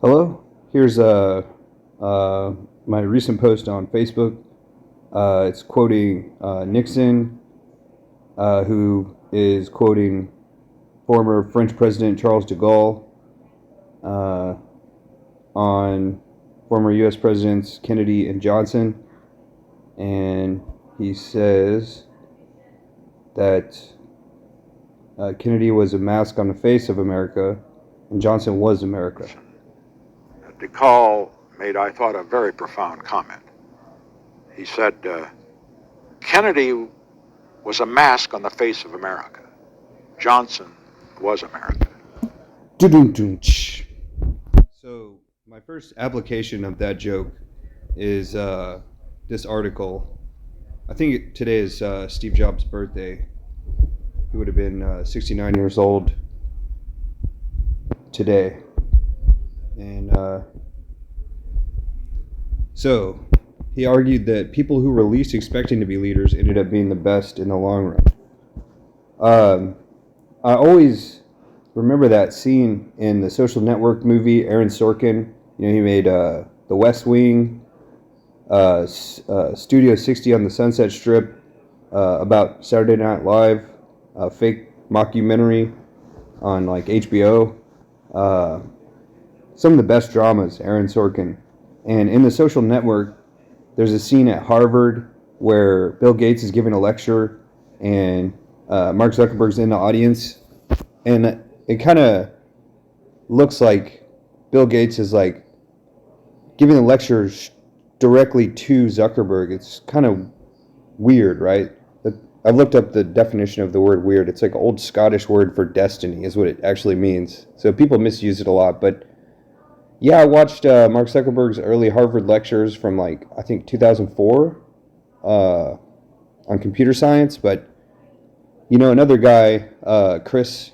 Hello. Here's my recent post on Facebook. It's quoting Nixon, who is quoting former French President Charles de Gaulle uh, on former U.S. Presidents Kennedy and Johnson, and he says that Kennedy was a mask on the face of America, and Johnson was America. De Gaulle made, I thought, a very profound comment. He said, Kennedy was a mask on the face of America. Johnson was America. So my first application of that joke is this article. I think today is Steve Jobs' birthday. He would have been 69 years old today. And so he argued that people who were least expecting to be leaders ended up being the best in the long run. I always remember that scene in the Social Network movie. Aaron Sorkin, he made The West Wing, Studio 60 on the Sunset Strip, about Saturday Night Live, a fake mockumentary on like HBO. Some of the best dramas, Aaron Sorkin. And in the Social Network, there's a scene at Harvard where Bill Gates is giving a lecture and Mark Zuckerberg's in the audience. And it kind of looks like Bill Gates is like giving the lecture directly to Zuckerberg. It's kind of weird, right? I've looked up the definition of the word weird. It's like an old Scottish word for destiny is what it actually means. So people misuse it a lot, but yeah, I watched Mark Zuckerberg's early Harvard lectures from like, I think 2004 on computer science. But, another guy, Chris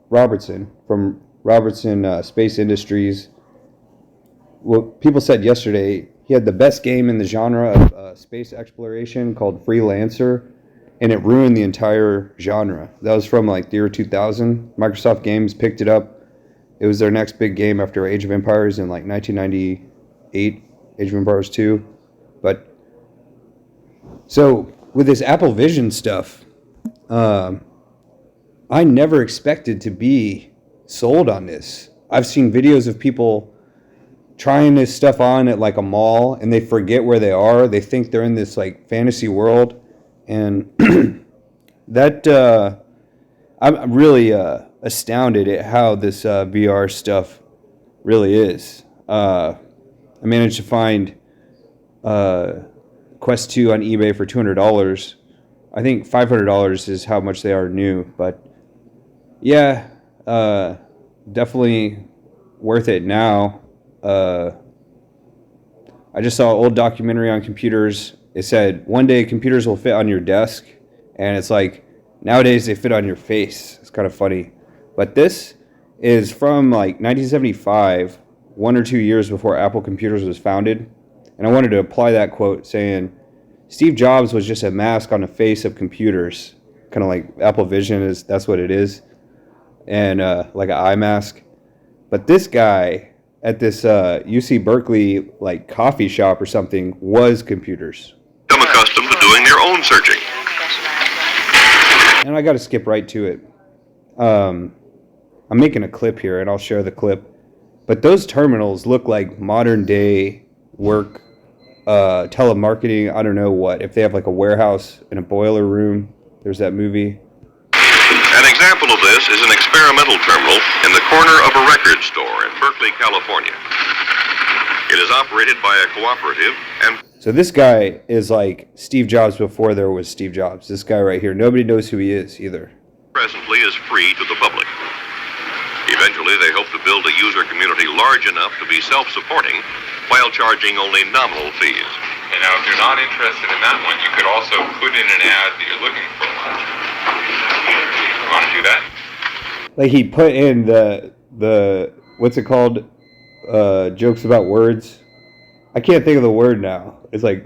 Robertson from Robertson Space Industries, what people said yesterday, he had the best game in the genre of space exploration called Freelancer, and it ruined the entire genre. That was from like the year 2000. Microsoft Games picked it up. It was their next big game after Age of Empires in like 1998, Age of Empires 2. But so with this Apple Vision stuff, I never expected to be sold on this. I've seen videos of people trying this stuff on at like a mall and they forget where they are. They think they're in this like fantasy world. And that I'm really astounded at how this VR stuff really is. I managed to find Quest 2 on eBay for $200. I think $500 is how much they are new. But yeah, definitely worth it now. I just saw an old documentary on computers. It said one day computers will fit on your desk, and it's like nowadays they fit on your face. It's kind of funny. But this is from like 1975, 1 or 2 years before Apple Computers was founded. And I wanted to apply that quote saying, Steve Jobs was just a mask on the face of computers. Kind of like Apple Vision that's what it is. And like an eye mask. But this guy at this UC Berkeley like coffee shop or something was computers. Become accustomed to doing their own searching. And I got to skip right to it. I'm making a clip here, and I'll share the clip. But those terminals look like modern day work, telemarketing. I don't know what. If they have like a warehouse and a boiler room, there's that movie. An example of this is an experimental terminal in the corner of a record store in Berkeley, California. It is operated by a cooperative and... So this guy is like Steve Jobs before there was Steve Jobs. This guy right here. Nobody knows who he is either. Presently is free to the public. Eventually, they hope to build a user community large enough to be self-supporting while charging only nominal fees. And now, if you're not interested in that one, you could also put in an ad that you're looking for lunch. You want to do that? Like he put in the what's it called? Jokes about words. I can't think of the word now. It's like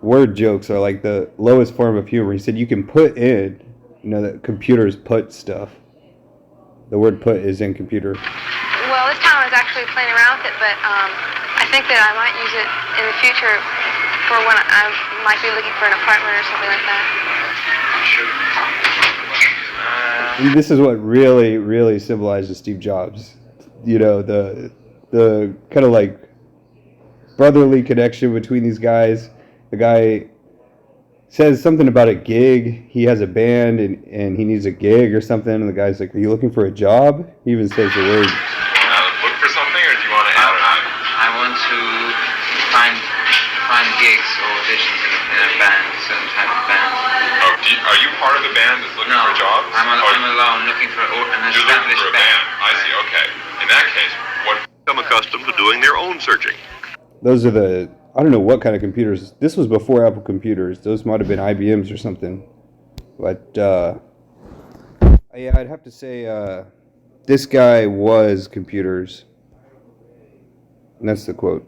word jokes are like the lowest form of humor. He said you can put in, that computers put stuff. The word put is in computer. Well, this town is actually playing around with it, but I think that I might use it in the future for when I might be looking for an apartment or something like that. And this is what really, really symbolizes Steve Jobs. You know, the kind of like brotherly connection between these guys. The guy says something about a gig. He has a band and he needs a gig or something. And the guy's like, "Are you looking for a job?" He even says the word. Look for something, or do you want to add it? I want to find gigs or auditions in a band, certain type of band. Oh, are you part of the band that's looking No, for jobs? I'm alone looking for an You're looking established for a band. I see. Okay. In that case, what? Become accustomed to doing their own searching. Those are the, I don't know what kind of computers. This was before Apple computers. Those might have been IBMs or something. But yeah, I'd have to say this guy was computers. And that's the quote.